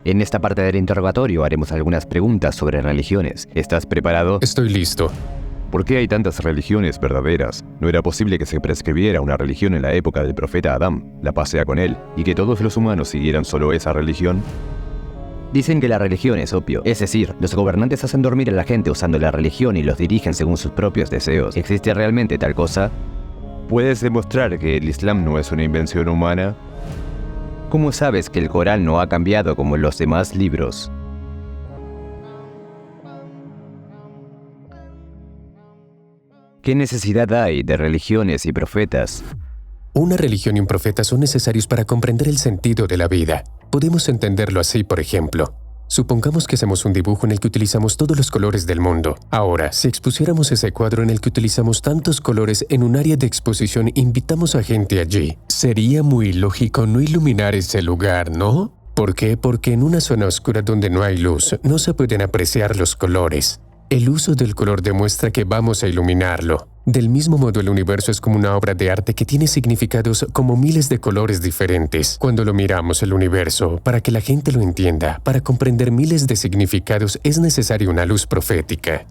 En esta parte del interrogatorio haremos algunas preguntas sobre religiones. ¿Estás preparado? Estoy listo. ¿Por qué hay tantas religiones verdaderas? ¿No era posible que se prescribiera una religión en la época del profeta Adán, la paz sea con él, y que todos los humanos siguieran solo esa religión? Dicen que la religión es opio, es decir, los gobernantes hacen dormir a la gente usando la religión y los dirigen según sus propios deseos. ¿Existe realmente tal cosa? ¿Puedes demostrar que el Islam no es una invención humana? ¿Cómo sabes que el Corán no ha cambiado como los demás libros? ¿Qué necesidad hay de religiones y profetas? Una religión y un profeta son necesarios para comprender el sentido de la vida. Podemos entenderlo así, por ejemplo. Supongamos que hacemos un dibujo en el que utilizamos todos los colores del mundo. Ahora, si expusiéramos ese cuadro en el que utilizamos tantos colores en un área de exposición e invitamos a gente allí, sería muy lógico no iluminar ese lugar, ¿no? ¿Por qué? Porque en una zona oscura donde no hay luz, no se pueden apreciar los colores. El uso del color demuestra que vamos a iluminarlo. Del mismo modo, el universo es como una obra de arte que tiene significados como miles de colores diferentes. Cuando lo miramos el universo, para que la gente lo entienda, para comprender miles de significados es necesaria una luz profética.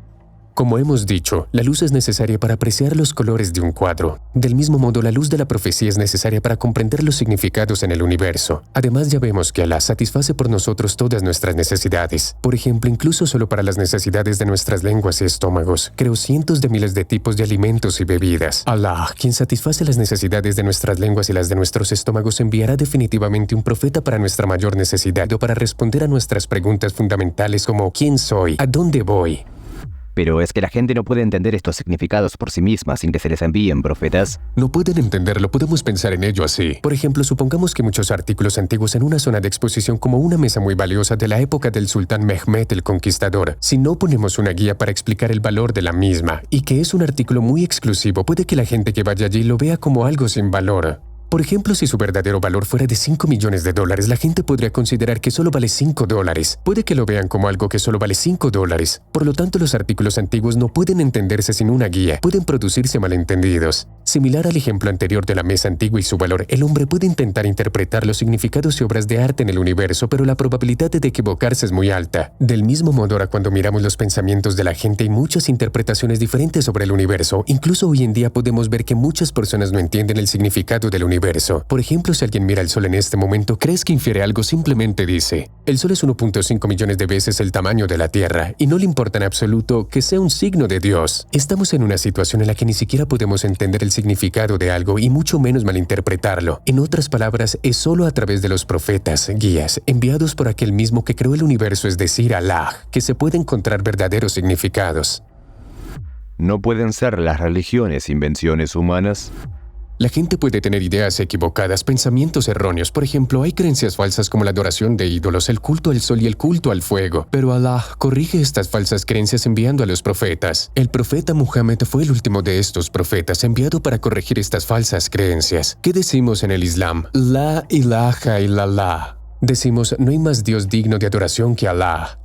Como hemos dicho, la luz es necesaria para apreciar los colores de un cuadro. Del mismo modo, la luz de la profecía es necesaria para comprender los significados en el universo. Además, ya vemos que Alá satisface por nosotros todas nuestras necesidades. Por ejemplo, incluso solo para las necesidades de nuestras lenguas y estómagos, creó cientos de miles de tipos de alimentos y bebidas. Alá, quien satisface las necesidades de nuestras lenguas y las de nuestros estómagos, enviará definitivamente un profeta para nuestra mayor necesidad o para responder a nuestras preguntas fundamentales como ¿quién soy? ¿A dónde voy? Pero es que la gente no puede entender estos significados por sí misma sin que se les envíen profetas. No pueden entenderlo, podemos pensar en ello así. Por ejemplo, supongamos que muchos artículos antiguos en una zona de exposición como una mesa muy valiosa de la época del sultán Mehmed el Conquistador. Si no ponemos una guía para explicar el valor de la misma y que es un artículo muy exclusivo, puede que la gente que vaya allí lo vea como algo sin valor. Por ejemplo, si su verdadero valor fuera de $5 millones, la gente podría considerar que solo vale $5. Puede que lo vean como algo que solo vale $5. Por lo tanto, los artículos antiguos no pueden entenderse sin una guía. Pueden producirse malentendidos. Similar al ejemplo anterior de la mesa antigua y su valor, el hombre puede intentar interpretar los significados y obras de arte en el universo, pero la probabilidad de equivocarse es muy alta. Del mismo modo, ahora cuando miramos los pensamientos de la gente hay muchas interpretaciones diferentes sobre el universo. Incluso hoy en día podemos ver que muchas personas no entienden el significado del universo. Por ejemplo, si alguien mira el Sol en este momento, ¿crees que infiere algo? Simplemente dice, el Sol es 1.5 millones de veces el tamaño de la Tierra, y no le importa en absoluto que sea un signo de Dios. Estamos en una situación en la que ni siquiera podemos entender el significado de algo y mucho menos malinterpretarlo. En otras palabras, es solo a través de los profetas, guías, enviados por aquel mismo que creó el universo, es decir, Alá, que se puede encontrar verdaderos significados. ¿No pueden ser las religiones invenciones humanas? La gente puede tener ideas equivocadas, pensamientos erróneos. Por ejemplo, hay creencias falsas como la adoración de ídolos, el culto al sol y el culto al fuego. Pero Alá corrige estas falsas creencias enviando a los profetas. El profeta Muhammad fue el último de estos profetas enviado para corregir estas falsas creencias. ¿Qué decimos en el Islam? La ilaha illallah. Decimos, no hay más Dios digno de adoración que Alá.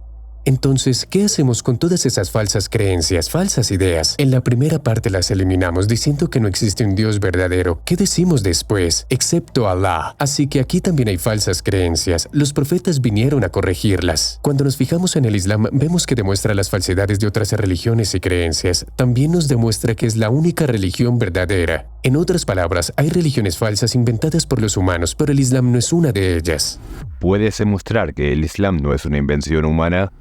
Entonces, ¿qué hacemos con todas esas falsas creencias, falsas ideas? En la primera parte las eliminamos diciendo que no existe un Dios verdadero. ¿Qué decimos después? Excepto Alá. Así que aquí también hay falsas creencias. Los profetas vinieron a corregirlas. Cuando nos fijamos en el Islam, vemos que demuestra las falsedades de otras religiones y creencias. También nos demuestra que es la única religión verdadera. En otras palabras, hay religiones falsas inventadas por los humanos, pero el Islam no es una de ellas. ¿Puedes demostrar que el Islam no es una invención humana?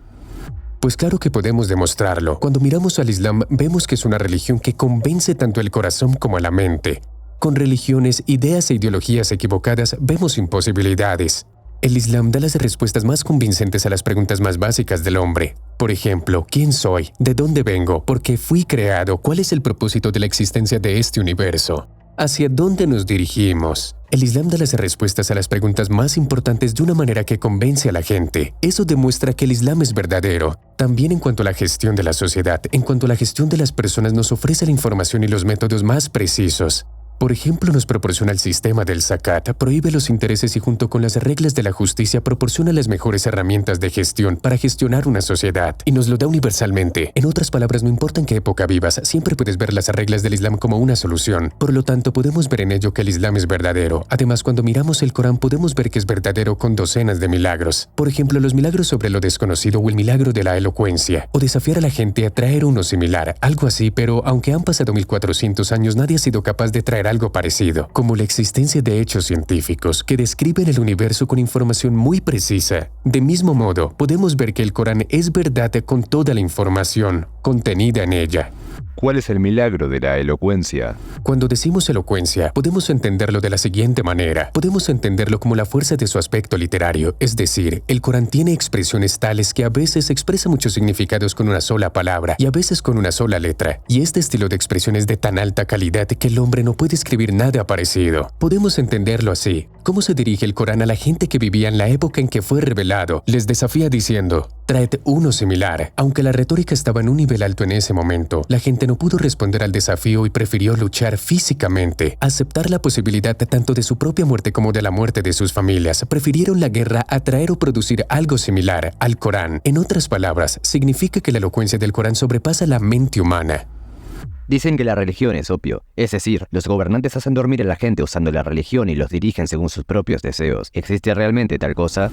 Pues claro que podemos demostrarlo. Cuando miramos al Islam, vemos que es una religión que convence tanto el corazón como a la mente. Con religiones, ideas e ideologías equivocadas, vemos imposibilidades. El Islam da las respuestas más convincentes a las preguntas más básicas del hombre. Por ejemplo, ¿quién soy? ¿De dónde vengo? ¿Por qué fui creado? ¿Cuál es el propósito de la existencia de este universo? ¿Hacia dónde nos dirigimos? El Islam da las respuestas a las preguntas más importantes de una manera que convence a la gente. Eso demuestra que el Islam es verdadero. También en cuanto a la gestión de la sociedad, en cuanto a la gestión de las personas, nos ofrece la información y los métodos más precisos. Por ejemplo, nos proporciona el sistema del zakat, prohíbe los intereses y junto con las reglas de la justicia proporciona las mejores herramientas de gestión para gestionar una sociedad y nos lo da universalmente. En otras palabras, no importa en qué época vivas, siempre puedes ver las reglas del Islam como una solución. Por lo tanto, podemos ver en ello que el Islam es verdadero. Además, cuando miramos el Corán podemos ver que es verdadero con docenas de milagros. Por ejemplo, los milagros sobre lo desconocido o el milagro de la elocuencia, o desafiar a la gente a traer uno similar, algo así, pero aunque han pasado 1400 años, nadie ha sido capaz de traer algo parecido, como la existencia de hechos científicos que describen el universo con información muy precisa. De mismo modo, podemos ver que el Corán es verdad con toda la información contenida en ella. ¿Cuál es el milagro de la elocuencia? Cuando decimos elocuencia, podemos entenderlo de la siguiente manera. Podemos entenderlo como la fuerza de su aspecto literario, es decir, el Corán tiene expresiones tales que a veces expresa muchos significados con una sola palabra y a veces con una sola letra. Y este estilo de expresión es de tan alta calidad que el hombre no puede escribir nada parecido. Podemos entenderlo así. ¿Cómo se dirige el Corán a la gente que vivía en la época en que fue revelado? Les desafía diciendo: traed uno similar. Aunque la retórica estaba en un nivel alto en ese momento, la gente no pudo responder al desafío y prefirió luchar físicamente, aceptar la posibilidad tanto de su propia muerte como de la muerte de sus familias. Prefirieron la guerra a traer o producir algo similar al Corán. En otras palabras, significa que la elocuencia del Corán sobrepasa la mente humana. Dicen que la religión es opio, es decir, los gobernantes hacen dormir a la gente usando la religión y los dirigen según sus propios deseos. ¿Existe realmente tal cosa?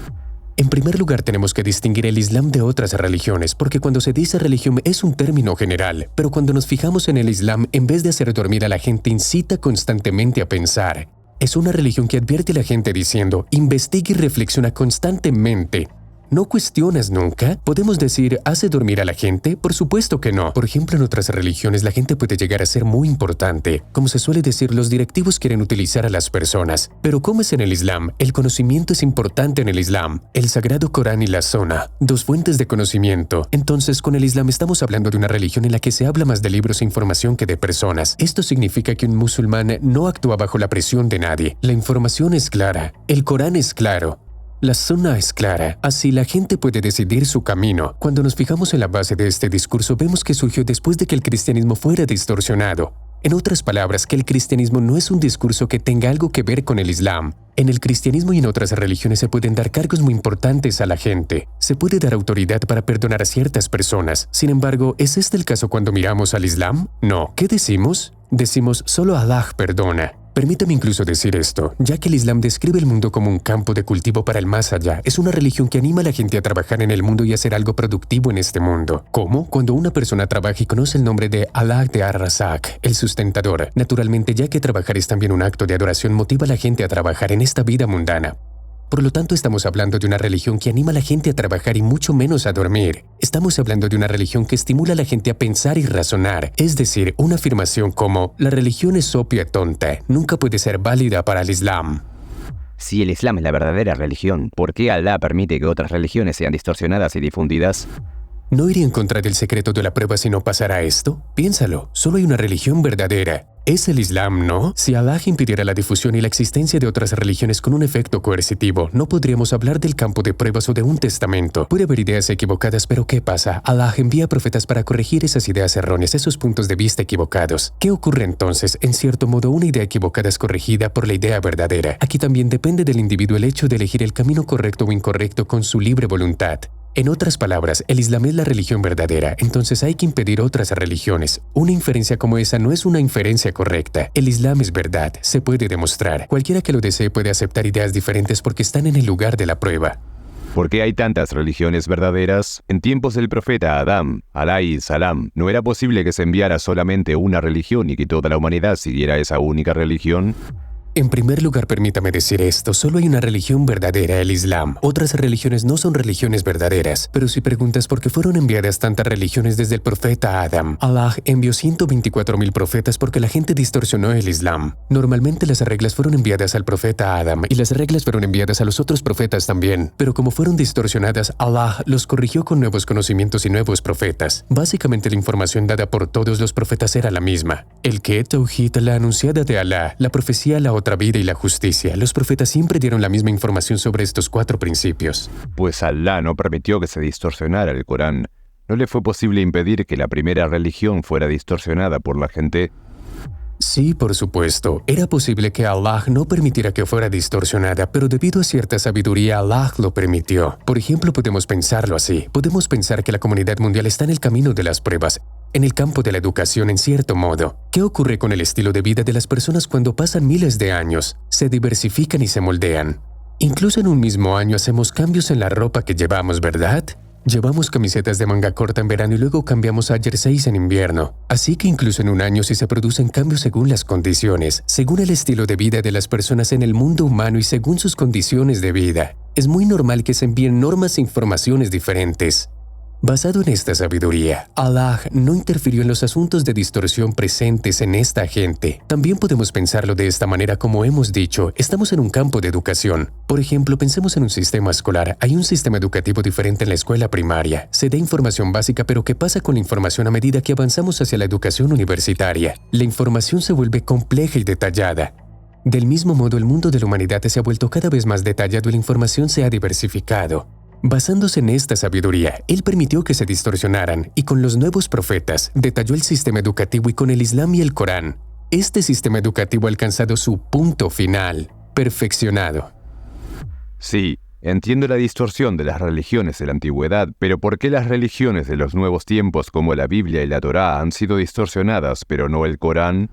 En primer lugar, tenemos que distinguir el Islam de otras religiones, porque cuando se dice religión es un término general, pero cuando nos fijamos en el Islam, en vez de hacer dormir a la gente, incita constantemente a pensar. Es una religión que advierte a la gente diciendo: investiga y reflexiona constantemente. ¿No cuestionas nunca? ¿Podemos decir, hace dormir a la gente? Por supuesto que no. Por ejemplo, en otras religiones la gente puede llegar a ser muy importante. Como se suele decir, los directivos quieren utilizar a las personas. Pero ¿cómo es en el Islam? El conocimiento es importante en el Islam. El Sagrado Corán y la Sunna, dos fuentes de conocimiento. Entonces, con el Islam estamos hablando de una religión en la que se habla más de libros e información que de personas. Esto significa que un musulmán no actúa bajo la presión de nadie. La información es clara. El Corán es claro. La Sunna es clara, así la gente puede decidir su camino. Cuando nos fijamos en la base de este discurso, vemos que surgió después de que el cristianismo fuera distorsionado. En otras palabras, que el cristianismo no es un discurso que tenga algo que ver con el Islam. En el cristianismo y en otras religiones se pueden dar cargos muy importantes a la gente. Se puede dar autoridad para perdonar a ciertas personas. Sin embargo, ¿es este el caso cuando miramos al Islam? No. ¿Qué decimos? Decimos, solo Allah perdona. Permítame incluso decir esto, ya que el Islam describe el mundo como un campo de cultivo para el más allá. Es una religión que anima a la gente a trabajar en el mundo y hacer algo productivo en este mundo. ¿Cómo? Cuando una persona trabaja y conoce el nombre de Allah de Ar-Razak, el sustentador. Naturalmente, ya que trabajar es también un acto de adoración, motiva a la gente a trabajar en esta vida mundana. Por lo tanto, estamos hablando de una religión que anima a la gente a trabajar y mucho menos a dormir. Estamos hablando de una religión que estimula a la gente a pensar y razonar. Es decir, una afirmación como «la religión es opia tonta» nunca puede ser válida para el Islam. Si el Islam es la verdadera religión, ¿por qué Allah permite que otras religiones sean distorsionadas y difundidas? ¿No iría en contra del secreto de la prueba si no pasara esto? Piénsalo, solo hay una religión verdadera. Es el Islam, ¿no? Si Allah impidiera la difusión y la existencia de otras religiones con un efecto coercitivo, no podríamos hablar del campo de pruebas o de un testamento. Puede haber ideas equivocadas, pero ¿qué pasa? Allah envía profetas para corregir esas ideas erróneas, esos puntos de vista equivocados. ¿Qué ocurre entonces? En cierto modo, una idea equivocada es corregida por la idea verdadera. Aquí también depende del individuo el hecho de elegir el camino correcto o incorrecto con su libre voluntad. En otras palabras, el Islam es la religión verdadera, entonces hay que impedir otras religiones. Una inferencia como esa no es una inferencia correcta. El Islam es verdad, se puede demostrar. Cualquiera que lo desee puede aceptar ideas diferentes porque están en el lugar de la prueba. ¿Por qué hay tantas religiones verdaderas? En tiempos del profeta Adán, alayhi salam, ¿no era posible que se enviara solamente una religión y que toda la humanidad siguiera esa única religión? En primer lugar, permítame decir esto, solo hay una religión verdadera, el Islam. Otras religiones no son religiones verdaderas. Pero si preguntas por qué fueron enviadas tantas religiones desde el profeta Adán, Allah envió 124.000 profetas porque la gente distorsionó el Islam. Normalmente las reglas fueron enviadas al profeta Adán y las reglas fueron enviadas a los otros profetas también. Pero como fueron distorsionadas, Allah los corrigió con nuevos conocimientos y nuevos profetas. Básicamente la información dada por todos los profetas era la misma. El que, Tawhid, la anunciada de Allah, la profecía, la otra vida y la justicia. Los profetas siempre dieron la misma información sobre estos 4 principios. Pues Allah no permitió que se distorsionara el Corán. ¿No le fue posible impedir que la primera religión fuera distorsionada por la gente? Sí, por supuesto. Era posible que Allah no permitiera que fuera distorsionada, pero debido a cierta sabiduría, Allah lo permitió. Por ejemplo, podemos pensarlo así. Podemos pensar que la comunidad mundial está en el camino de las pruebas, en el campo de la educación en cierto modo. ¿Qué ocurre con el estilo de vida de las personas cuando pasan miles de años? Se diversifican y se moldean. Incluso en un mismo año hacemos cambios en la ropa que llevamos, ¿verdad? Llevamos camisetas de manga corta en verano y luego cambiamos a jerseys en invierno. Así que incluso en un año sí se producen cambios según las condiciones, según el estilo de vida de las personas en el mundo humano y según sus condiciones de vida. Es muy normal que se envíen normas e informaciones diferentes. Basado en esta sabiduría, Allah no interfirió en los asuntos de distorsión presentes en esta gente. También podemos pensarlo de esta manera, como hemos dicho, estamos en un campo de educación. Por ejemplo, pensemos en un sistema escolar. Hay un sistema educativo diferente en la escuela primaria. Se da información básica, pero ¿qué pasa con la información a medida que avanzamos hacia la educación universitaria? La información se vuelve compleja y detallada. Del mismo modo, el mundo de la humanidad se ha vuelto cada vez más detallado y la información se ha diversificado. Basándose en esta sabiduría, él permitió que se distorsionaran y con los nuevos profetas detalló el sistema educativo y con el Islam y el Corán. Este sistema educativo ha alcanzado su punto final, perfeccionado. Sí, entiendo la distorsión de las religiones de la antigüedad, pero ¿por qué las religiones de los nuevos tiempos como la Biblia y la Torá han sido distorsionadas, pero no el Corán?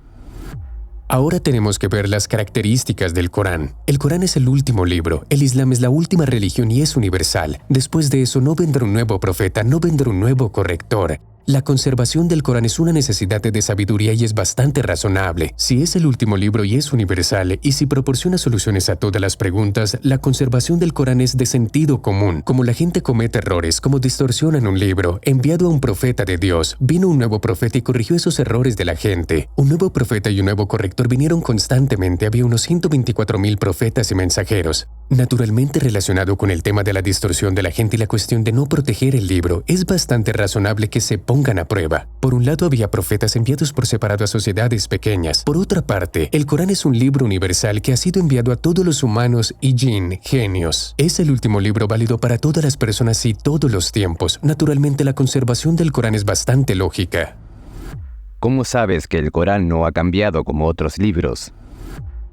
Ahora tenemos que ver las características del Corán. El Corán es el último libro, el Islam es la última religión y es universal. Después de eso no vendrá un nuevo profeta, no vendrá un nuevo corrector. La conservación del Corán es una necesidad de sabiduría y es bastante razonable. Si es el último libro y es universal, y si proporciona soluciones a todas las preguntas, la conservación del Corán es de sentido común. Como la gente comete errores, como distorsionan un libro, enviado a un profeta de Dios, vino un nuevo profeta y corrigió esos errores de la gente. Un nuevo profeta y un nuevo corrector vinieron constantemente, había unos 124,000 profetas y mensajeros. Naturalmente relacionado con el tema de la distorsión de la gente y la cuestión de no proteger el libro, es bastante razonable que se pongan a prueba. Por un lado había profetas enviados por separado a sociedades pequeñas. Por otra parte, el Corán es un libro universal que ha sido enviado a todos los humanos y jinn, genios. Es el último libro válido para todas las personas y todos los tiempos. Naturalmente la conservación del Corán es bastante lógica. ¿Cómo sabes que el Corán no ha cambiado como otros libros?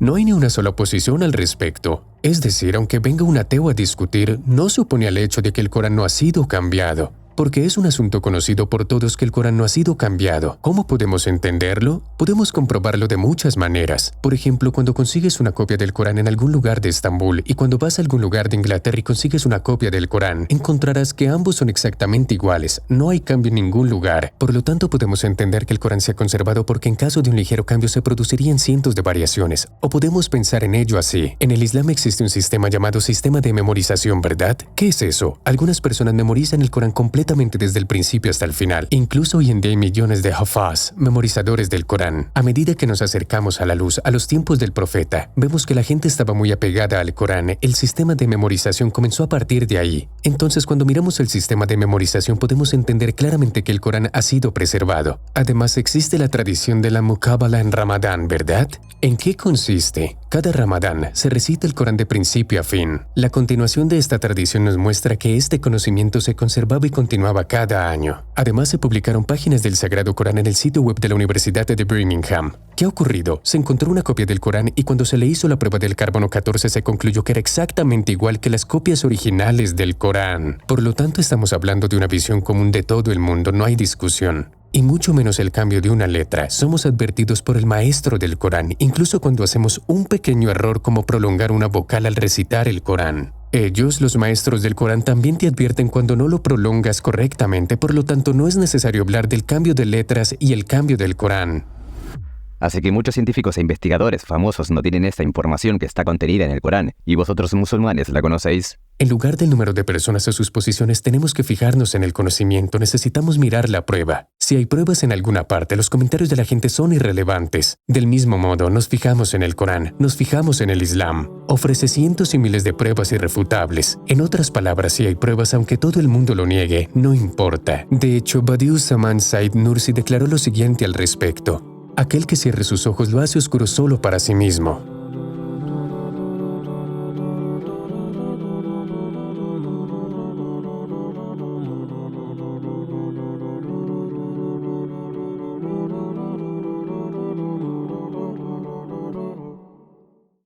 No hay ni una sola oposición al respecto. Es decir, aunque venga un ateo a discutir, no se opone al hecho de que el Corán no ha sido cambiado. Porque es un asunto conocido por todos que el Corán no ha sido cambiado. ¿Cómo podemos entenderlo? Podemos comprobarlo de muchas maneras. Por ejemplo, cuando consigues una copia del Corán en algún lugar de Estambul y cuando vas a algún lugar de Inglaterra y consigues una copia del Corán, encontrarás que ambos son exactamente iguales. No hay cambio en ningún lugar. Por lo tanto, podemos entender que el Corán se ha conservado porque en caso de un ligero cambio se producirían cientos de variaciones. O podemos pensar en ello así. En el Islam existe un sistema llamado sistema de memorización, ¿verdad? ¿Qué es eso? Algunas personas memorizan el Corán completamente desde el principio hasta el final. Incluso hoy en día hay millones de hafaz, memorizadores del Corán. A medida que nos acercamos a la luz, a los tiempos del profeta, vemos que la gente estaba muy apegada al Corán. El sistema de memorización comenzó a partir de ahí. Entonces, cuando miramos el sistema de memorización, podemos entender claramente que el Corán ha sido preservado. Además, existe la tradición de la Muqabala en Ramadán, ¿verdad? ¿En qué consiste? Cada Ramadán se recita el Corán de principio a fin. La continuación de esta tradición nos muestra que este conocimiento se conservaba y continuaba cada año. Además, se publicaron páginas del Sagrado Corán en el sitio web de la Universidad de Birmingham. ¿Qué ha ocurrido? Se encontró una copia del Corán y cuando se le hizo la prueba del carbono 14 se concluyó que era exactamente igual que las copias originales del Corán. Por lo tanto, estamos hablando de una visión común de todo el mundo, no hay discusión. Y mucho menos el cambio de una letra. Somos advertidos por el maestro del Corán, incluso cuando hacemos un pequeño error como prolongar una vocal al recitar el Corán. Ellos, los maestros del Corán, también te advierten cuando no lo prolongas correctamente, por lo tanto no es necesario hablar del cambio de letras y el cambio del Corán. Así que muchos científicos e investigadores famosos no tienen esta información que está contenida en el Corán, y vosotros musulmanes la conocéis. En lugar del número de personas o sus posiciones, tenemos que fijarnos en el conocimiento, necesitamos mirar la prueba. Si hay pruebas en alguna parte, los comentarios de la gente son irrelevantes. Del mismo modo, nos fijamos en el Corán, nos fijamos en el Islam. Ofrece cientos y miles de pruebas irrefutables. En otras palabras, si hay pruebas, aunque todo el mundo lo niegue, no importa. De hecho, Badiüzzaman Said Nursi declaró lo siguiente al respecto. Aquel que cierre sus ojos lo hace oscuro solo para sí mismo.